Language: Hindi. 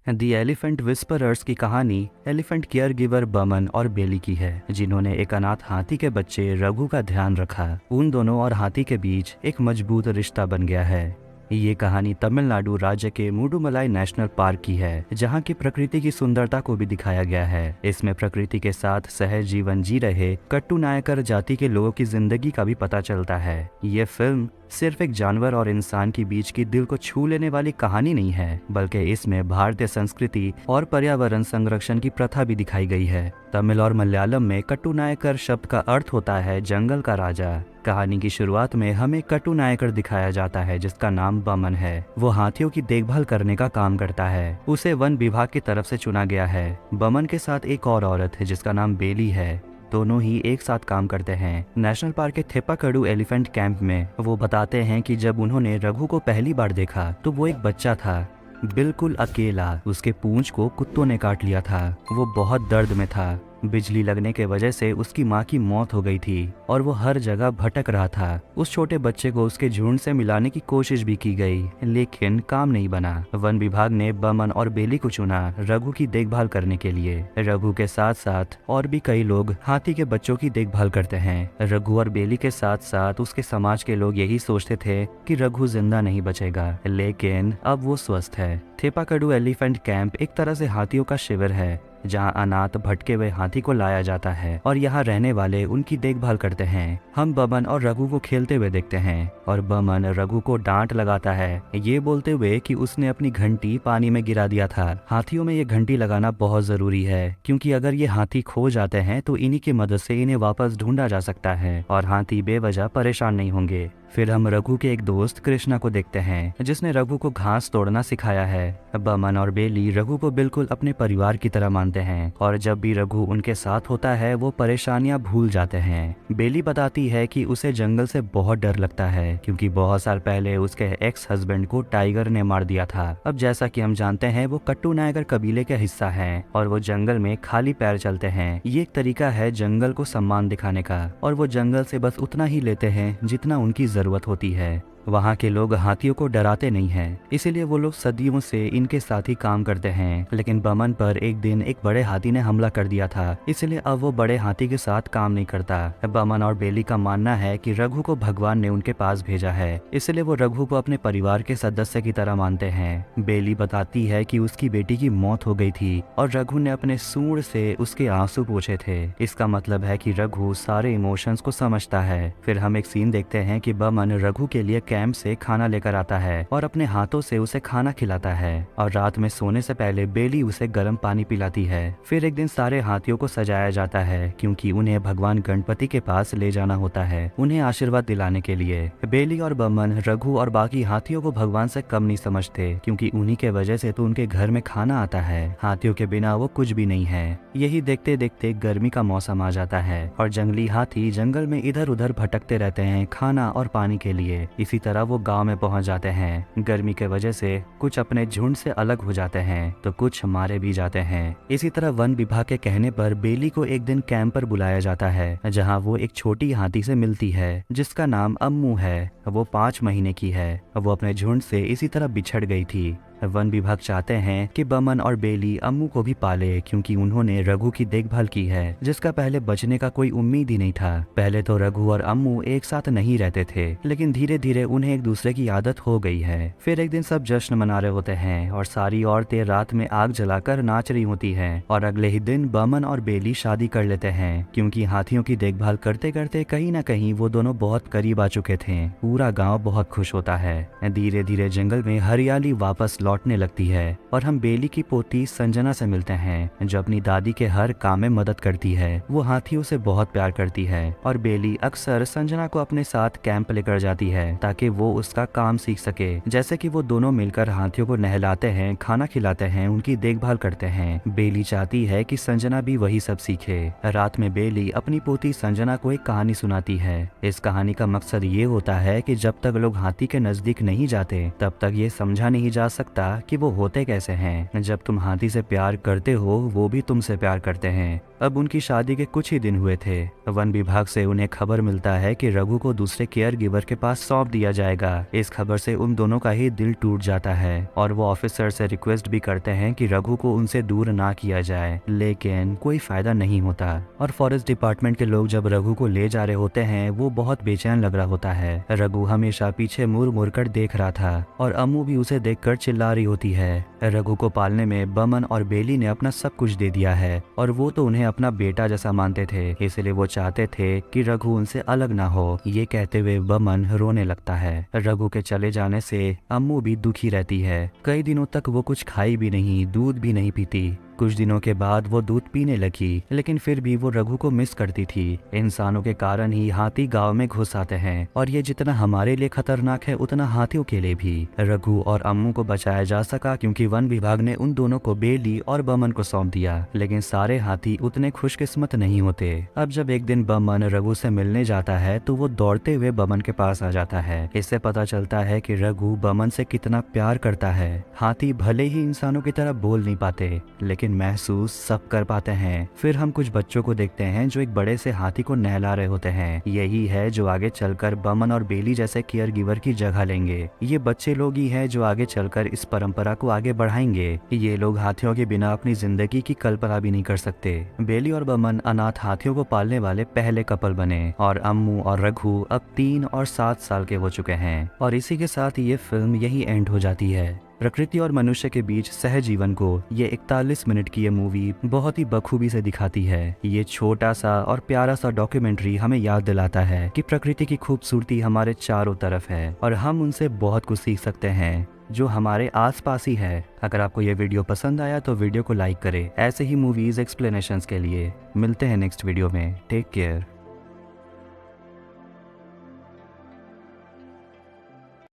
द एलिफेंट विस्परर्स की कहानी एलिफेंट केयर गिवर बमन और बेली की है, जिन्होंने एक अनाथ हाथी के बच्चे रघु का ध्यान रखा। उन दोनों और हाथी के बीच एक मजबूत रिश्ता बन गया है। ये कहानी तमिलनाडु राज्य के मुडुमलाई नेशनल पार्क की है, जहाँ की प्रकृति की सुंदरता को भी दिखाया गया है। इसमें प्रकृति के साथ सहज जीवन जी रहे कट्टू नायकर जाति के लोगों की जिंदगी का भी पता चलता है। ये फिल्म सिर्फ एक जानवर और इंसान के बीच की दिल को छू लेने वाली कहानी नहीं है, बल्कि इसमें भारतीय संस्कृति और पर्यावरण संरक्षण की प्रथा भी दिखाई गई है। तमिल और मलयालम में कट्टू नायकर शब्द का अर्थ होता है जंगल का राजा। कहानी की शुरुआत में हमें कट्टू नायकर दिखाया जाता है, जिसका नाम बमन है। वो हाथियों की देखभाल करने का काम करता है। उसे वन विभाग की तरफ से चुना गया है। बमन के साथ एक और औरत है जिसका नाम बेली है। दोनों ही एक साथ काम करते हैं। नेशनल पार्क के थेपाकड़ू एलिफेंट कैंप में वो बताते हैं कि जब उन्होंने रघु को पहली बार देखा तो वो एक बच्चा था, बिल्कुल अकेला। उसके पूंछ को कुत्तों ने काट लिया था। वो बहुत दर्द में था। बिजली लगने के वजह से उसकी माँ की मौत हो गई थी और वो हर जगह भटक रहा था। उस छोटे बच्चे को उसके झुंड से मिलाने की कोशिश भी की गई, लेकिन काम नहीं बना। वन विभाग ने बमन और बेली को चुना रघु की देखभाल करने के लिए। रघु के साथ साथ और भी कई लोग हाथी के बच्चों की देखभाल करते हैं। रघु और बेली के साथ साथ उसके समाज के लोग यही सोचते थे कि रघु जिंदा नहीं बचेगा, लेकिन अब वो स्वस्थ है। थेपाकड़ू एलिफेंट कैंप एक तरह से हाथियों का शिविर है, जहां अनाथ भटके हुए हाथी को लाया जाता है और यहाँ रहने वाले उनकी देखभाल करते हैं। हम बमन और रघु को खेलते हुए देखते हैं और बमन रघु को डांट लगाता है, ये बोलते हुए कि उसने अपनी घंटी पानी में गिरा दिया था। हाथियों में ये घंटी लगाना बहुत जरूरी है, क्योंकि अगर ये हाथी खो जाते हैं तो इन्हीं की मदद से इन्हें वापस ढूंढा जा सकता है और हाथी बेवजह परेशान नहीं होंगे। फिर हम रघु के एक दोस्त कृष्णा को देखते हैं, जिसने रघु को घास तोड़ना सिखाया है। बमन और बेली रघु को बिल्कुल अपने परिवार की तरह मानते हैं और जब भी रघु उनके साथ होता है वो परेशानियां भूल जाते हैं। बेली बताती है कि उसे जंगल से बहुत डर लगता है, क्योंकि बहुत साल पहले उसके एक्स हस्बैंड को टाइगर ने मार दिया था। अब जैसा कि हम जानते हैं वो कट्टू नायकर कबीले का हिस्सा है और वो जंगल में खाली पैर चलते हैं। ये एक तरीका है जंगल को सम्मान दिखाने का, और वो जंगल से बस उतना ही लेते हैं जितना उनकी जरूरत होती है। वहाँ के लोग हाथियों को डराते नहीं हैं, इसीलिए वो लोग सदियों से इनके साथ ही काम करते हैं। लेकिन बमन पर एक दिन एक बड़े हाथी ने हमला कर दिया था, इसलिए अब वो बड़े हाथी के साथ काम नहीं करता। बमन और बेली का मानना है कि रघु को भगवान ने उनके पास भेजा है, इसलिए वो रघु को अपने परिवार के सदस्य की तरह मानते हैं। बेली बताती है कि उसकी बेटी की मौत हो गई थी और रघु ने अपने सूंड से उसके आंसू पोंछे थे। इसका मतलब है कि रघु सारे इमोशंस को समझता है। फिर हम एक सीन देखते हैं कि बमन रघु के लिए कैंप से खाना लेकर आता है और अपने हाथों से उसे खाना खिलाता है, और रात में सोने से पहले बेली उसे गर्म पानी पिलाती है। फिर एक दिन सारे हाथियों को सजाया जाता है, क्योंकि उन्हें भगवान गणपति के पास ले जाना होता है उन्हें आशीर्वाद दिलाने के लिए। बेली और बमन रघु और बाकी हाथियों को भगवान से कम नहीं समझते, क्योंकि उन्हीं के वजह से तो उनके घर में खाना आता है। हाथियों के बिना वो कुछ भी नहीं है। यही देखते देखते गर्मी का मौसम आ जाता है और जंगली हाथी जंगल में इधर उधर भटकते रहते हैं खाना और पानी के लिए। इसी तरह वो गांव में पहुंच जाते हैं। गर्मी के वजह से कुछ अपने झुंड से अलग हो जाते हैं तो कुछ मारे भी जाते हैं। इसी तरह वन विभाग के कहने पर बेली को एक दिन कैंप पर बुलाया जाता है, जहां वो एक छोटी हाथी से मिलती है जिसका नाम अम्मू है। वो 5 महीने की है। वो अपने झुंड से इसी तरह बिछड़ गई थी। वन विभाग चाहते हैं कि बमन और बेली अम्मू को भी पाले, क्योंकि उन्होंने रघु की देखभाल की है, जिसका पहले बचने का कोई उम्मीद ही नहीं था। पहले तो रघु और अम्मू एक साथ नहीं रहते थे, लेकिन धीरे धीरे उन्हें एक दूसरे की आदत हो गई है। फिर एक दिन सब जश्न मना रहे होते हैं और सारी औरतें रात में आग जलाकर नाच रही होती हैं, और अगले ही दिन बमन और बेली शादी कर लेते हैं, क्योंकि हाथियों की देखभाल करते करते कहीं न कहीं वो दोनों बहुत करीब आ चुके थे। पूरा गाँव बहुत खुश होता है। धीरे धीरे जंगल में हरियाली वापस लौटने लगती है और हम बेली की पोती संजना से मिलते हैं, जो अपनी दादी के हर काम में मदद करती है। वो हाथियों से बहुत प्यार करती है और बेली अक्सर संजना को अपने साथ कैंप लेकर जाती है ताकि वो उसका काम सीख सके। जैसे कि वो दोनों मिलकर हाथियों को नहलाते हैं, खाना खिलाते हैं, उनकी देखभाल करते हैं। बेली चाहती है कि संजना भी वही सब सीखे। रात में बेली अपनी पोती संजना को एक कहानी सुनाती है। इस कहानी का मकसद ये होता है कि जब तक लोग हाथी के नजदीक नहीं जाते तब तक ये समझा नहीं जा सकता कि वो होते कैसे हैं। जब तुम हाथी से प्यार करते हो वो भी तुमसे प्यार करते हैं। अब उनकी शादी के कुछ ही दिन हुए थे। वन विभाग से उन्हें खबर मिलता है कि रघु को दूसरे केयर गिवर के पास सौंप दिया जाएगा। इस खबर से उन दोनों का ही दिल टूट जाता है और वो ऑफिसर से रिक्वेस्ट भी करते हैं कि रघु को उनसे दूर ना किया जाए, लेकिन कोई फायदा नहीं होता। और फॉरेस्ट डिपार्टमेंट के लोग जब रघु को ले जा रहे होते हैं वो बहुत बेचैन लग रहा होता है। रघु हमेशा पीछे मुड़ मुड़ कर देख रहा था और अम्मू भी उसे देखकर चिल्ला रही होती है। रघु को पालने में बमन और बेली ने अपना सब कुछ दे दिया है और वो तो उन्हें अपना बेटा जैसा मानते थे, इसलिए वो चाहते थे कि रघु उनसे अलग ना हो। ये कहते हुए बमन रोने लगता है। रघु के चले जाने से अम्मू भी दुखी रहती है। कई दिनों तक वो कुछ खाई भी नहीं, दूध भी नहीं पीती। कुछ दिनों के बाद वो दूध पीने लगी, लेकिन फिर भी वो रघु को मिस करती थी। इंसानों के कारण ही हाथी गांव में घुस आते हैं और ये जितना हमारे लिए खतरनाक है उतना हाथियों के लिए भी। रघु और अम्मू को बचाया जा सका क्योंकि वन विभाग ने उन दोनों को बेली और बमन को सौंप दिया, लेकिन सारे हाथी उतने खुशकिस्मत नहीं होते। अब जब एक दिन बमन रघु से मिलने जाता है तो वो दौड़ते हुए बमन के पास आ जाता है। इससे पता चलता है कि रघु बमन से कितना प्यार करता है। हाथी भले ही इंसानों की तरह बोल नहीं पाते, लेकिन महसूस सब कर पाते हैं। फिर हम कुछ बच्चों को देखते हैं जो एक बड़े से हाथी को नहला रहे होते हैं। यही है जो आगे चलकर बमन और बेली जैसे केयर गिवर की जगह लेंगे। ये बच्चे लोग ही हैं जो आगे चलकर इस परंपरा को आगे बढ़ाएंगे। ये लोग हाथियों के बिना अपनी जिंदगी की कल्पना भी नहीं कर सकते। बेली और बमन अनाथ हाथियों को पालने वाले पहले कपल बने और अम्मू और रघु अब 3 और 7 साल के हो चुके हैं। और इसी के साथ ये फिल्म यही एंड हो जाती है। प्रकृति और मनुष्य के बीच सहजीवन को ये 41 मिनट की ये मूवी बहुत ही बखूबी से दिखाती है। ये छोटा सा और प्यारा सा डॉक्यूमेंट्री हमें याद दिलाता है कि प्रकृति की खूबसूरती हमारे चारों तरफ है और हम उनसे बहुत कुछ सीख सकते हैं जो हमारे आसपास ही है। अगर आपको ये वीडियो पसंद आया तो वीडियो को लाइक करें। ऐसे ही मूवीज एक्सप्लेनेशंस के लिए मिलते हैं नेक्स्ट वीडियो में। Take care.